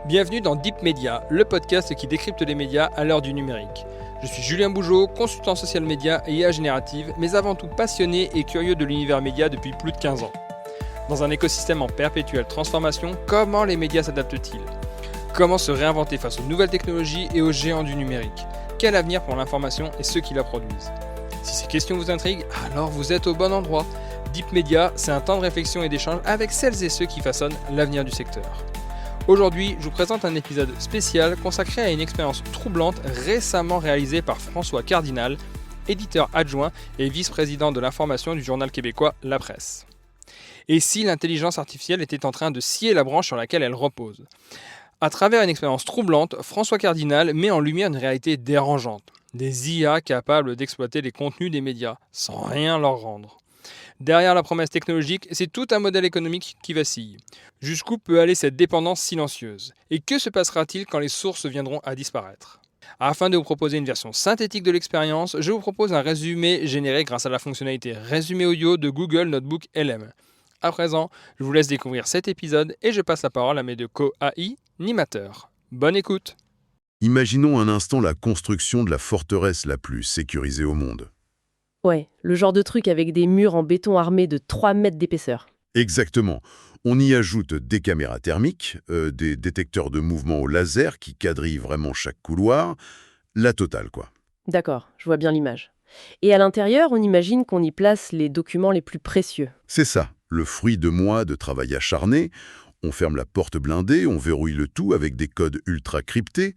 Bienvenue dans Deep Media, le podcast qui décrypte les médias à l'heure du numérique. Je suis Julien Bougeot, consultant social média et IA générative, mais avant tout passionné et curieux de l'univers média depuis plus de 15 ans. Dans un écosystème en perpétuelle transformation, comment les médias s'adaptent-ils ? Comment se réinventer face aux nouvelles technologies et aux géants du numérique ? Quel avenir pour l'information et ceux qui la produisent ? Si ces questions vous intriguent, alors vous êtes au bon endroit. Deep Media, c'est un temps de réflexion et d'échange avec celles et ceux qui façonnent l'avenir du secteur. Aujourd'hui, je vous présente un épisode spécial consacré à une expérience troublante récemment réalisée par François Cardinal, éditeur adjoint et vice-président de l'information du journal québécois La Presse. Et si l'intelligence artificielle était en train de scier la branche sur laquelle elle repose ? À travers une expérience troublante, François Cardinal met en lumière une réalité dérangeante. Des IA capables d'exploiter les contenus des médias sans rien leur rendre. Derrière la promesse technologique, c'est tout un modèle économique qui vacille. Jusqu'où peut aller cette dépendance silencieuse ? Et que se passera-t-il quand les sources viendront à disparaître ? Afin de vous proposer une version synthétique de l'expérience, je vous propose un résumé généré grâce à la fonctionnalité Résumé audio de Google Notebook LM. À présent, je vous laisse découvrir cet épisode et je passe la parole à mes deux co-AI animateurs. Bonne écoute. Imaginons un instant la construction de la forteresse la plus sécurisée au monde. Ouais, le genre de truc avec des murs en béton armés de 3 mètres d'épaisseur. Exactement. On y ajoute des caméras thermiques, des détecteurs de mouvement au laser qui quadrillent vraiment chaque couloir. La totale, quoi. D'accord, je vois bien l'image. Et à l'intérieur, on imagine qu'on y place les documents les plus précieux. C'est ça, le fruit de mois de travail acharné. On ferme la porte blindée, on verrouille le tout avec des codes ultra cryptés.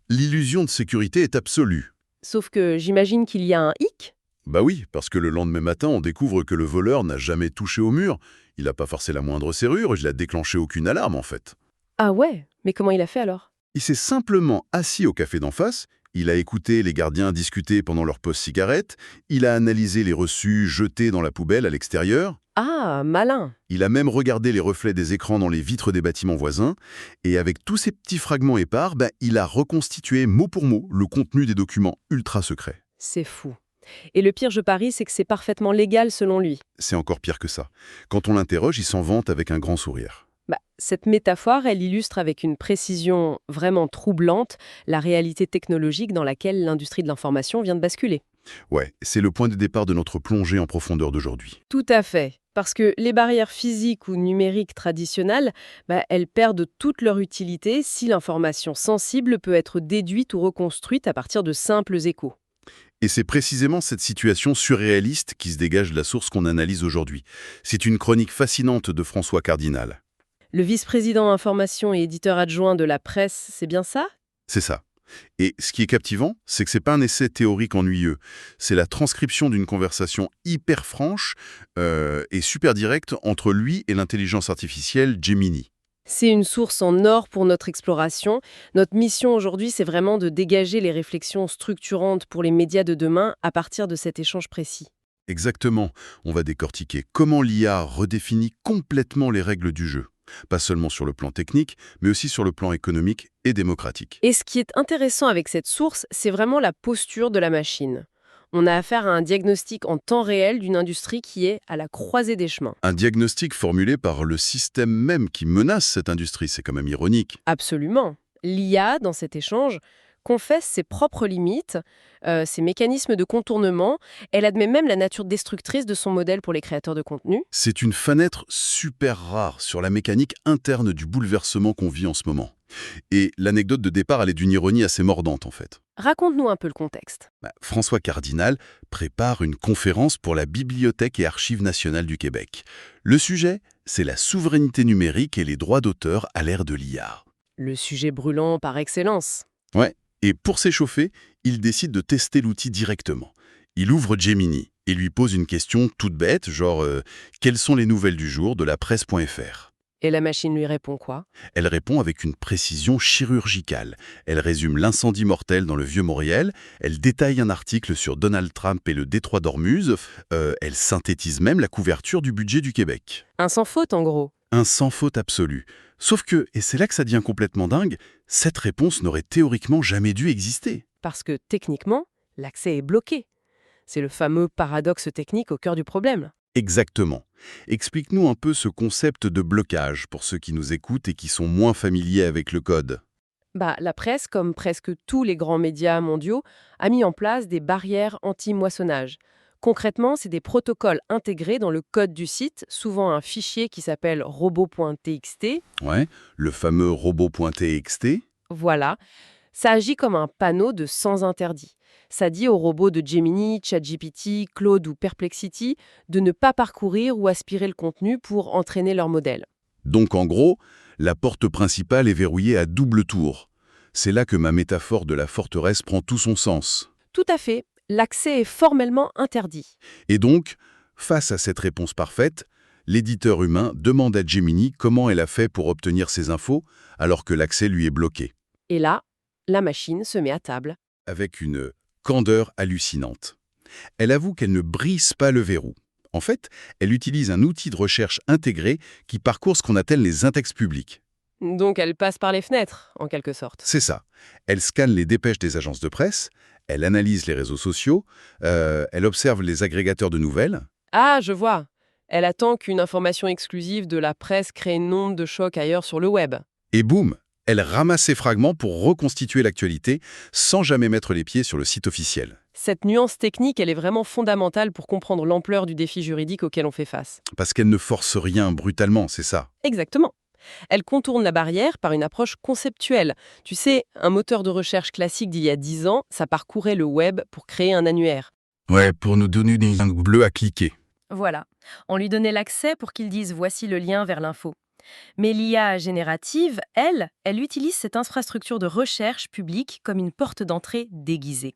L'illusion de sécurité est absolue. Sauf que j'imagine qu'il y a un hic. Bah oui, parce que le lendemain matin, on découvre que le voleur n'a jamais touché au mur. Il n'a pas forcé la moindre serrure, il n'a déclenché aucune alarme en fait. Ah ouais, mais comment il a fait alors ? Il s'est simplement assis au café d'en face, il a écouté les gardiens discuter pendant leur pause cigarette, il a analysé les reçus jetés dans la poubelle à l'extérieur, Ah, malin. il a même regardé les reflets des écrans dans les vitres des bâtiments voisins, et avec tous ces petits fragments épars, il a reconstitué mot pour mot le contenu des documents ultra secrets. C'est fou. Et le pire, je parie, c'est que c'est parfaitement légal selon lui. C'est encore pire que ça. Quand on l'interroge, il s'en vante avec un grand sourire. Cette métaphore, elle illustre avec une précision vraiment troublante la réalité technologique dans laquelle l'industrie de l'information vient de basculer. Ouais, c'est le point de départ de notre plongée en profondeur d'aujourd'hui. Tout à fait. Parce que les barrières physiques ou numériques traditionnelles, elles perdent toute leur utilité si l'information sensible peut être déduite ou reconstruite à partir de simples échos. Et c'est précisément cette situation surréaliste qui se dégage de la source qu'on analyse aujourd'hui. C'est une chronique fascinante de François Cardinal. Le vice-président information et éditeur adjoint de La Presse, c'est bien ça ? C'est ça. Et ce qui est captivant, c'est que c'est pas un essai théorique ennuyeux. C'est la transcription d'une conversation hyper franche et super directe entre lui et l'intelligence artificielle Gemini. C'est une source en or pour notre exploration. Notre mission aujourd'hui, c'est vraiment de dégager les réflexions structurantes pour les médias de demain à partir de cet échange précis. Exactement. On va décortiquer comment l'IA redéfinit complètement les règles du jeu. Pas seulement sur le plan technique, mais aussi sur le plan économique et démocratique. Et ce qui est intéressant avec cette source, c'est vraiment la posture de la machine. On a affaire à un diagnostic en temps réel d'une industrie qui est à la croisée des chemins. Un diagnostic formulé par le système même qui menace cette industrie, c'est quand même ironique. Absolument. L'IA, dans cet échange, confesse ses propres limites, ses mécanismes de contournement. Elle admet même la nature destructrice de son modèle pour les créateurs de contenu. C'est une fenêtre super rare sur la mécanique interne du bouleversement qu'on vit en ce moment. Et l'anecdote de départ, elle est d'une ironie assez mordante en fait. Raconte-nous un peu le contexte. François Cardinal prépare une conférence pour la Bibliothèque et Archives nationales du Québec. Le sujet, c'est la souveraineté numérique et les droits d'auteur à l'ère de l'IA. Le sujet brûlant par excellence. Ouais, et pour s'échauffer, il décide de tester l'outil directement. Il ouvre Gemini et lui pose une question toute bête, genre quelles sont les nouvelles du jour de la presse.fr ? Et la machine lui répond quoi ? Elle répond avec une précision chirurgicale. Elle résume l'incendie mortel dans le Vieux-Montréal, elle détaille un article sur Donald Trump et le détroit d'Ormuz, elle synthétise même la couverture du budget du Québec. Un sans faute, en gros. Un sans faute absolu. Sauf que, et c'est là que ça devient complètement dingue, cette réponse n'aurait théoriquement jamais dû exister. Parce que, techniquement, l'accès est bloqué. C'est le fameux paradoxe technique au cœur du problème. Exactement. Explique-nous un peu ce concept de blocage pour ceux qui nous écoutent et qui sont moins familiers avec le code. La presse, comme presque tous les grands médias mondiaux, a mis en place des barrières anti-moissonnage. Concrètement, c'est des protocoles intégrés dans le code du site, souvent un fichier qui s'appelle robot.txt. Ouais, le fameux robot.txt. Voilà, ça agit comme un panneau de sans interdit. Ça dit aux robots de Gemini, ChatGPT, Claude ou Perplexity de ne pas parcourir ou aspirer le contenu pour entraîner leur modèle. Donc en gros, la porte principale est verrouillée à double tour. C'est là que ma métaphore de la forteresse prend tout son sens. Tout à fait, l'accès est formellement interdit. Et donc, face à cette réponse parfaite, l'éditeur humain demande à Gemini comment elle a fait pour obtenir ces infos alors que l'accès lui est bloqué. Et là, la machine se met à table. Avec une candeur hallucinante. Elle avoue qu'elle ne brise pas le verrou. En fait, elle utilise un outil de recherche intégré qui parcourt ce qu'on appelle les index publics. Donc elle passe par les fenêtres, en quelque sorte. C'est ça. Elle scanne les dépêches des agences de presse, elle analyse les réseaux sociaux, elle observe les agrégateurs de nouvelles. Ah, je vois. Elle attend qu'une information exclusive de la presse crée une onde de choc ailleurs sur le web. Et boum, elle ramasse ces fragments pour reconstituer l'actualité sans jamais mettre les pieds sur le site officiel. Cette nuance technique, elle est vraiment fondamentale pour comprendre l'ampleur du défi juridique auquel on fait face. Parce qu'elle ne force rien brutalement, c'est ça. Exactement. Elle contourne la barrière par une approche conceptuelle. Tu sais, un moteur de recherche classique d'il y a 10 ans, ça parcourait le web pour créer un annuaire. Ouais, pour nous donner des lignes bleues à cliquer. Voilà. On lui donnait l'accès pour qu'il dise « voici le lien vers l'info ». Mais l'IA générative, elle utilise cette infrastructure de recherche publique comme une porte d'entrée déguisée.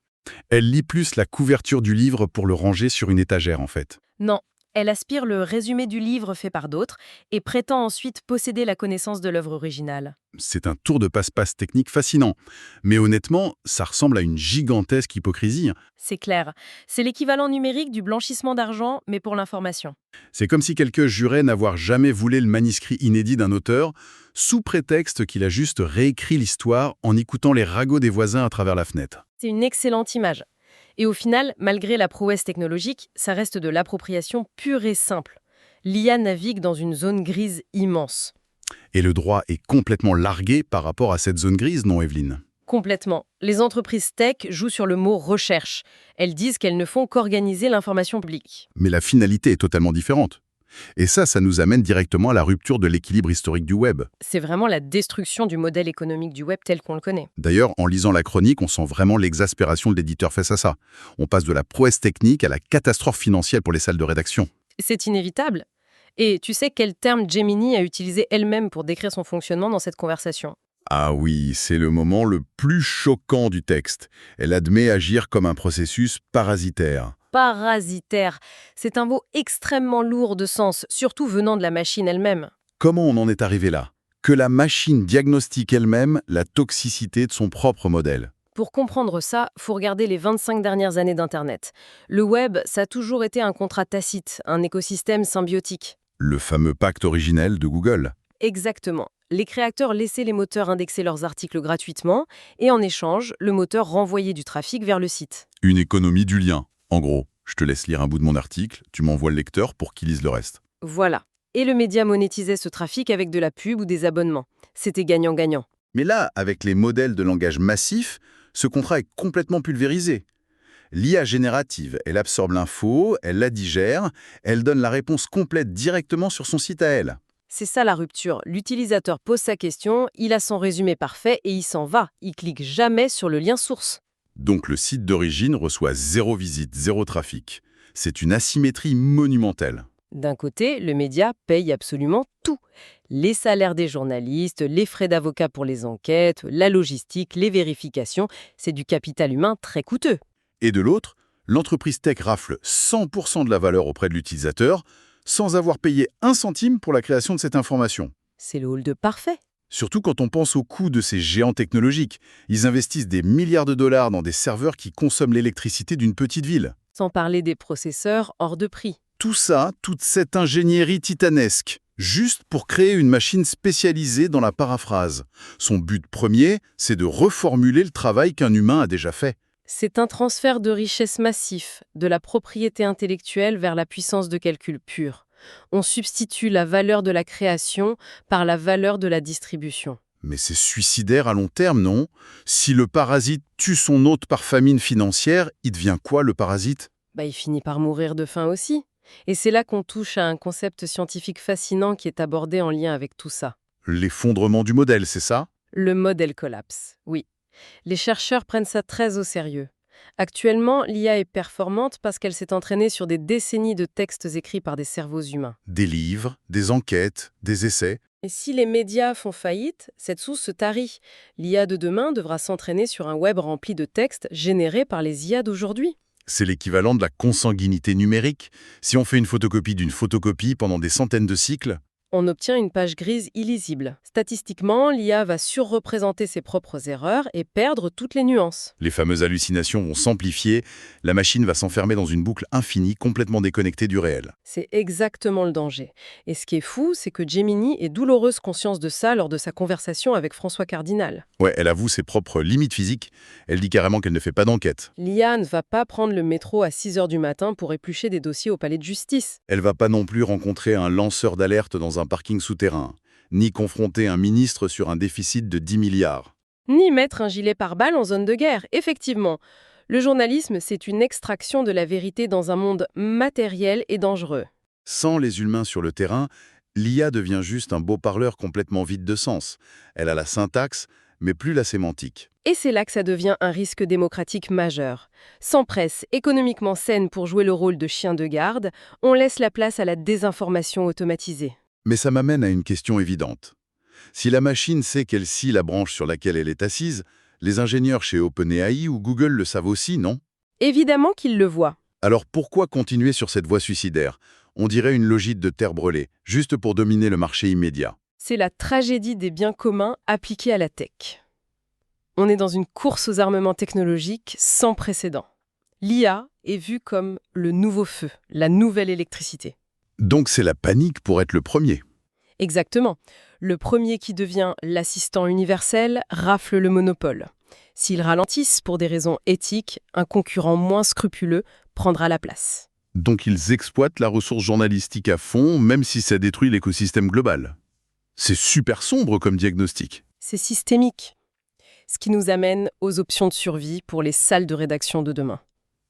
Elle lit plus la couverture du livre pour le ranger sur une étagère, en fait. Non, elle aspire le résumé du livre fait par d'autres et prétend ensuite posséder la connaissance de l'œuvre originale. C'est un tour de passe-passe technique fascinant. Mais honnêtement, ça ressemble à une gigantesque hypocrisie. C'est clair. C'est l'équivalent numérique du blanchissement d'argent, mais pour l'information. C'est comme si quelqu'un jurait n'avoir jamais volé le manuscrit inédit d'un auteur, sous prétexte qu'il a juste réécrit l'histoire en écoutant les ragots des voisins à travers la fenêtre. C'est une excellente image. Et au final, malgré la prouesse technologique, ça reste de l'appropriation pure et simple. L'IA navigue dans une zone grise immense. Et le droit est complètement largué par rapport à cette zone grise, non, Evelyne? Complètement. Les entreprises tech jouent sur le mot « recherche ». Elles disent qu'elles ne font qu'organiser l'information publique. Mais la finalité est totalement différente. Et ça nous amène directement à la rupture de l'équilibre historique du web. C'est vraiment la destruction du modèle économique du web tel qu'on le connaît. D'ailleurs, en lisant la chronique, on sent vraiment l'exaspération de l'éditeur face à ça. On passe de la prouesse technique à la catastrophe financière pour les salles de rédaction. C'est inévitable. Et tu sais quel terme Gemini a utilisé elle-même pour décrire son fonctionnement dans cette conversation? Ah oui, c'est le moment le plus choquant du texte. Elle admet agir comme un processus parasitaire. Parasitaire. C'est un mot extrêmement lourd de sens, surtout venant de la machine elle-même. Comment on en est arrivé là? Que la machine diagnostique elle-même la toxicité de son propre modèle. Pour comprendre ça, faut regarder les 25 dernières années d'Internet. Le web, ça a toujours été un contrat tacite, un écosystème symbiotique. Le fameux pacte originel de Google. Exactement. Les créateurs laissaient les moteurs indexer leurs articles gratuitement et en échange, le moteur renvoyait du trafic vers le site. Une économie du lien. En gros, je te laisse lire un bout de mon article, tu m'envoies le lecteur pour qu'il lise le reste. Voilà. Et le média monétisait ce trafic avec de la pub ou des abonnements. C'était gagnant-gagnant. Mais là, avec les modèles de langage massifs, ce contrat est complètement pulvérisé. L'IA générative, elle absorbe l'info, elle la digère, elle donne la réponse complète directement sur son site à elle. C'est ça la rupture. L'utilisateur pose sa question, il a son résumé parfait et il s'en va. Il clique jamais sur le lien source. Donc le site d'origine reçoit 0 visite, 0 trafic. C'est une asymétrie monumentale. D'un côté, le média paye absolument tout. Les salaires des journalistes, les frais d'avocat pour les enquêtes, la logistique, les vérifications, c'est du capital humain très coûteux. Et de l'autre, l'entreprise tech rafle 100% de la valeur auprès de l'utilisateur sans avoir payé un centime pour la création de cette information. C'est le hold-up parfait. Surtout quand on pense au coût de ces géants technologiques. Ils investissent des milliards de dollars dans des serveurs qui consomment l'électricité d'une petite ville. Sans parler des processeurs hors de prix. Tout ça, toute cette ingénierie titanesque, juste pour créer une machine spécialisée dans la paraphrase. Son but premier, c'est de reformuler le travail qu'un humain a déjà fait. C'est un transfert de richesse massif, de la propriété intellectuelle vers la puissance de calcul pure. On substitue la valeur de la création par la valeur de la distribution. Mais c'est suicidaire à long terme, non? Si le parasite tue son hôte par famine financière, il devient quoi, le parasite? Il finit par mourir de faim aussi. Et c'est là qu'on touche à un concept scientifique fascinant qui est abordé en lien avec tout ça. L'effondrement du modèle, c'est ça? Le modèle collapse, oui. Les chercheurs prennent ça très au sérieux. Actuellement, l'IA est performante parce qu'elle s'est entraînée sur des décennies de textes écrits par des cerveaux humains. Des livres, des enquêtes, des essais. Et si les médias font faillite, cette source se tarit. L'IA de demain devra s'entraîner sur un web rempli de textes générés par les IA d'aujourd'hui. C'est l'équivalent de la consanguinité numérique. Si on fait une photocopie d'une photocopie pendant des centaines de cycles, On obtient une page grise illisible. Statistiquement, l'IA va surreprésenter ses propres erreurs et perdre toutes les nuances. les fameuses hallucinations vont s'amplifier, la machine va s'enfermer dans une boucle infinie complètement déconnectée du réel. C'est exactement le danger. Et ce qui est fou, c'est que Gemini ait douloureuse conscience de ça lors de sa conversation avec François Cardinal. Ouais, elle avoue ses propres limites physiques, elle dit carrément qu'elle ne fait pas d'enquête. L'IA ne va pas prendre le métro à 6 heures du matin pour éplucher des dossiers au palais de justice. Elle va pas non plus rencontrer un lanceur d'alerte dans un parking souterrain, ni confronter un ministre sur un déficit de 10 milliards. Ni mettre un gilet pare-balles en zone de guerre, effectivement. Le journalisme, c'est une extraction de la vérité dans un monde matériel et dangereux. Sans les humains sur le terrain, l'IA devient juste un beau parleur complètement vide de sens. Elle a la syntaxe, mais plus la sémantique. Et c'est là que ça devient un risque démocratique majeur. Sans presse économiquement saine pour jouer le rôle de chien de garde, on laisse la place à la désinformation automatisée. Mais ça m'amène à une question évidente. Si la machine sait qu'elle scie la branche sur laquelle elle est assise, les ingénieurs chez OpenAI ou Google le savent aussi, non? Évidemment qu'ils le voient. Alors pourquoi continuer sur cette voie suicidaire? On dirait une logique de terre brûlée, juste pour dominer le marché immédiat. C'est la tragédie des biens communs appliqués à la tech. On est dans une course aux armements technologiques sans précédent. L'IA est vue comme le nouveau feu, la nouvelle électricité. Donc c'est la panique pour être le premier. Exactement. Le premier qui devient l'assistant universel rafle le monopole. S'ils ralentissent pour des raisons éthiques, un concurrent moins scrupuleux prendra la place. Donc ils exploitent la ressource journalistique à fond, même si ça détruit l'écosystème global. C'est super sombre comme diagnostic. C'est systémique. Ce qui nous amène aux options de survie pour les salles de rédaction de demain.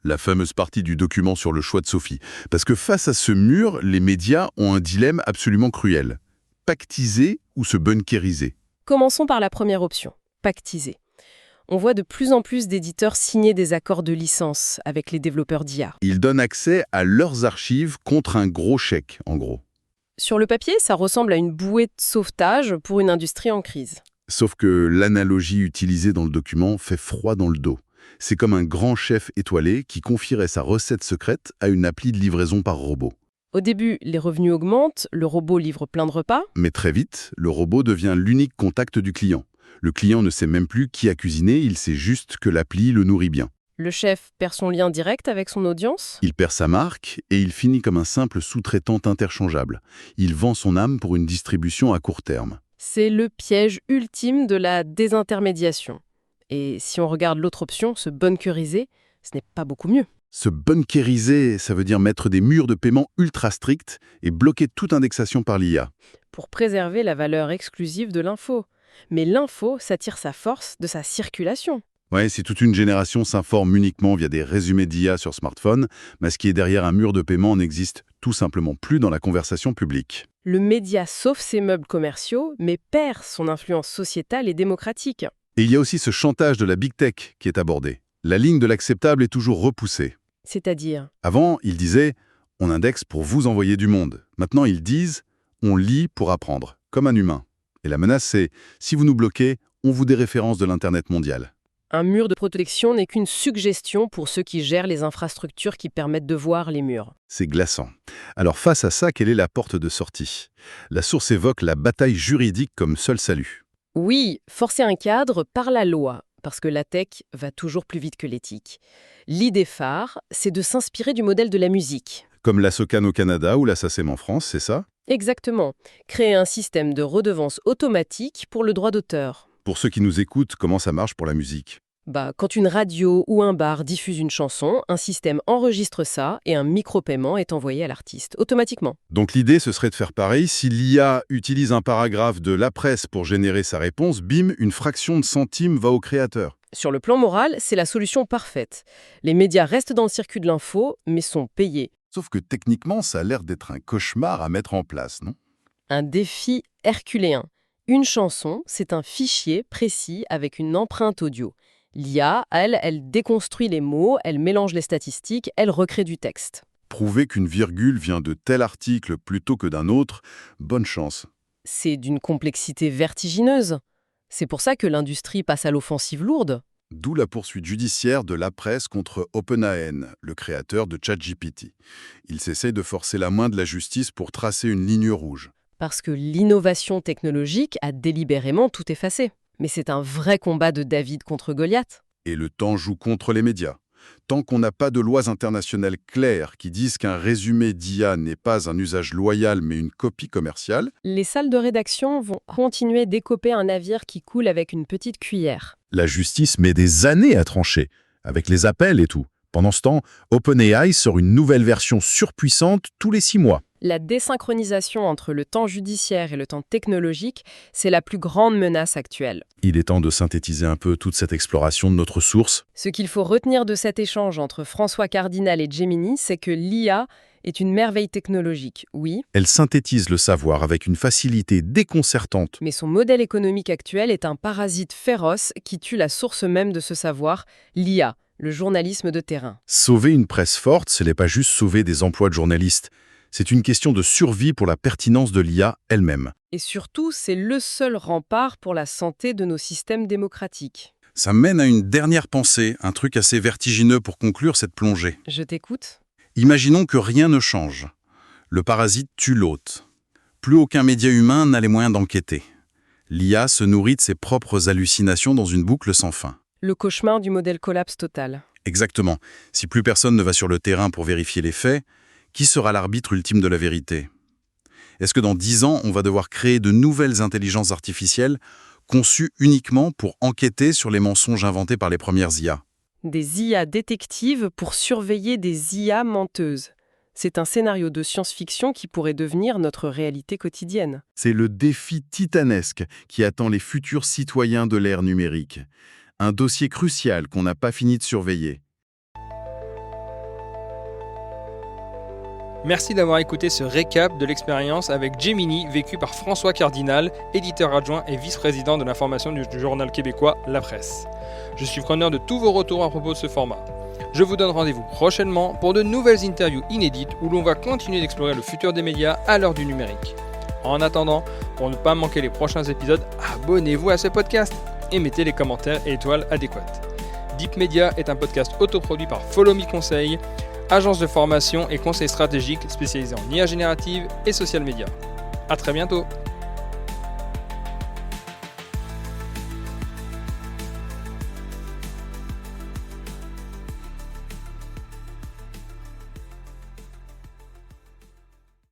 La fameuse partie du document sur le choix de Sophie. Parce que face à ce mur, les médias ont un dilemme absolument cruel. Pactiser ou se bunkériser? Commençons par la première option, pactiser. On voit de plus en plus d'éditeurs signer des accords de licence avec les développeurs d'IA. Ils donnent accès à leurs archives contre un gros chèque, en gros. Sur le papier, ça ressemble à une bouée de sauvetage pour une industrie en crise. Sauf que l'analogie utilisée dans le document fait froid dans le dos. C'est comme un grand chef étoilé qui confierait sa recette secrète à une appli de livraison par robot. Au début, les revenus augmentent, le robot livre plein de repas. Mais très vite, le robot devient l'unique contact du client. Le client ne sait même plus qui a cuisiné, il sait juste que l'appli le nourrit bien. Le chef perd son lien direct avec son audience. Il perd sa marque et il finit comme un simple sous-traitant interchangeable. Il vend son âme pour une distribution à court terme. C'est le piège ultime de la désintermédiation. Et si on regarde l'autre option, se bunkeriser, ce n'est pas beaucoup mieux. Se bunkériser, ça veut dire mettre des murs de paiement ultra stricts et bloquer toute indexation par l'IA. Pour préserver la valeur exclusive de l'info. Mais l'info, ça tire sa force de sa circulation. Ouais, si toute une génération s'informe uniquement via des résumés d'IA sur smartphone, mais ce qui est derrière un mur de paiement n'existe tout simplement plus dans la conversation publique. Le média sauve ses meubles commerciaux, mais perd son influence sociétale et démocratique. Et il y a aussi ce chantage de la big tech qui est abordé. La ligne de l'acceptable est toujours repoussée. C'est-à-dire, Avant, ils disaient « on indexe pour vous envoyer du monde ». Maintenant, ils disent « on lit pour apprendre », comme un humain. Et la menace, c'est « si vous nous bloquez, on vous déréférence de l'Internet mondial ». un mur de protection n'est qu'une suggestion pour ceux qui gèrent les infrastructures qui permettent de voir les murs. C'est glaçant. Alors face à ça, quelle est la porte de sortie? La source évoque la bataille juridique comme seul salut. Oui, forcer un cadre par la loi, parce que la tech va toujours plus vite que l'éthique. L'idée phare, c'est de s'inspirer du modèle de la musique. Comme la SOCAN au Canada ou la SACEM en France, c'est ça? Exactement. Créer un système de redevance automatique pour le droit d'auteur. Pour ceux qui nous écoutent, comment ça marche pour la musique? Quand une radio ou un bar diffuse une chanson, un système enregistre ça et un micro-paiement est envoyé à l'artiste, automatiquement. Donc l'idée, ce serait de faire pareil. Si l'IA utilise un paragraphe de La Presse pour générer sa réponse, bim, une fraction de centime va au créateur. Sur le plan moral, c'est la solution parfaite. Les médias restent dans le circuit de l'info, mais sont payés. Sauf que techniquement, ça a l'air d'être un cauchemar à mettre en place, non? Un défi herculéen. Une chanson, c'est un fichier précis avec une empreinte audio. L'IA, elle déconstruit les mots, elle mélange les statistiques, elle recrée du texte. Prouver qu'une virgule vient de tel article plutôt que d'un autre, bonne chance. C'est d'une complexité vertigineuse. C'est pour ça que l'industrie passe à l'offensive lourde. D'où la poursuite judiciaire de La Presse contre OpenAI, le créateur de ChatGPT. Il s'essaie de forcer la main de la justice pour tracer une ligne rouge. Parce que l'innovation technologique a délibérément tout effacé. Mais c'est un vrai combat de David contre Goliath. Et le temps joue contre les médias. Tant qu'on n'a pas de lois internationales claires qui disent qu'un résumé d'IA n'est pas un usage loyal mais une copie commerciale, Les salles de rédaction vont continuer d'écoper un navire qui coule avec une petite cuillère. la justice met des années à trancher, avec les appels et tout. Pendant ce temps, OpenAI sort une nouvelle version surpuissante tous les 6 mois. La désynchronisation entre le temps judiciaire et le temps technologique, c'est la plus grande menace actuelle. Il est temps de synthétiser un peu toute cette exploration de notre source. Ce qu'il faut retenir de cet échange entre François Cardinal et Gemini, c'est que l'IA est une merveille technologique, oui, Elle synthétise le savoir avec une facilité déconcertante. mais son modèle économique actuel est un parasite féroce qui tue la source même de ce savoir, l'IA, le journalisme de terrain. Sauver une presse forte, ce n'est pas juste sauver des emplois de journalistes. C'est une question de survie pour la pertinence de l'IA elle-même. Et surtout, c'est le seul rempart pour la santé de nos systèmes démocratiques. Ça mène à une dernière pensée, un truc assez vertigineux pour conclure cette plongée. Je t'écoute. Imaginons que rien ne change. Le parasite tue l'hôte. Plus aucun média humain n'a les moyens d'enquêter. L'IA se nourrit de ses propres hallucinations dans une boucle sans fin. Le cauchemar du modèle collapse total. Exactement. Si plus personne ne va sur le terrain pour vérifier les faits, qui sera l'arbitre ultime de la vérité? Est-ce que dans 10 ans, on va devoir créer de nouvelles intelligences artificielles conçues uniquement pour enquêter sur les mensonges inventés par les premières IA? Des IA détectives pour surveiller des IA menteuses. C'est un scénario de science-fiction qui pourrait devenir notre réalité quotidienne. C'est le défi titanesque qui attend les futurs citoyens de l'ère numérique. Un dossier crucial qu'on n'a pas fini de surveiller. Merci d'avoir écouté ce récap de l'expérience avec Gemini vécu par François Cardinal, éditeur adjoint et vice-président de l'information du journal québécois La Presse. Je suis preneur de tous vos retours à propos de ce format. Je vous donne rendez-vous prochainement pour de nouvelles interviews inédites où l'on va continuer d'explorer le futur des médias à l'heure du numérique. En attendant, pour ne pas manquer les prochains épisodes, abonnez-vous à ce podcast et mettez les commentaires et étoiles adéquates. Deep Media est un podcast autoproduit par Follow Me Conseil, agence de formation et conseil stratégique spécialisée en IA générative et social media. À très bientôt.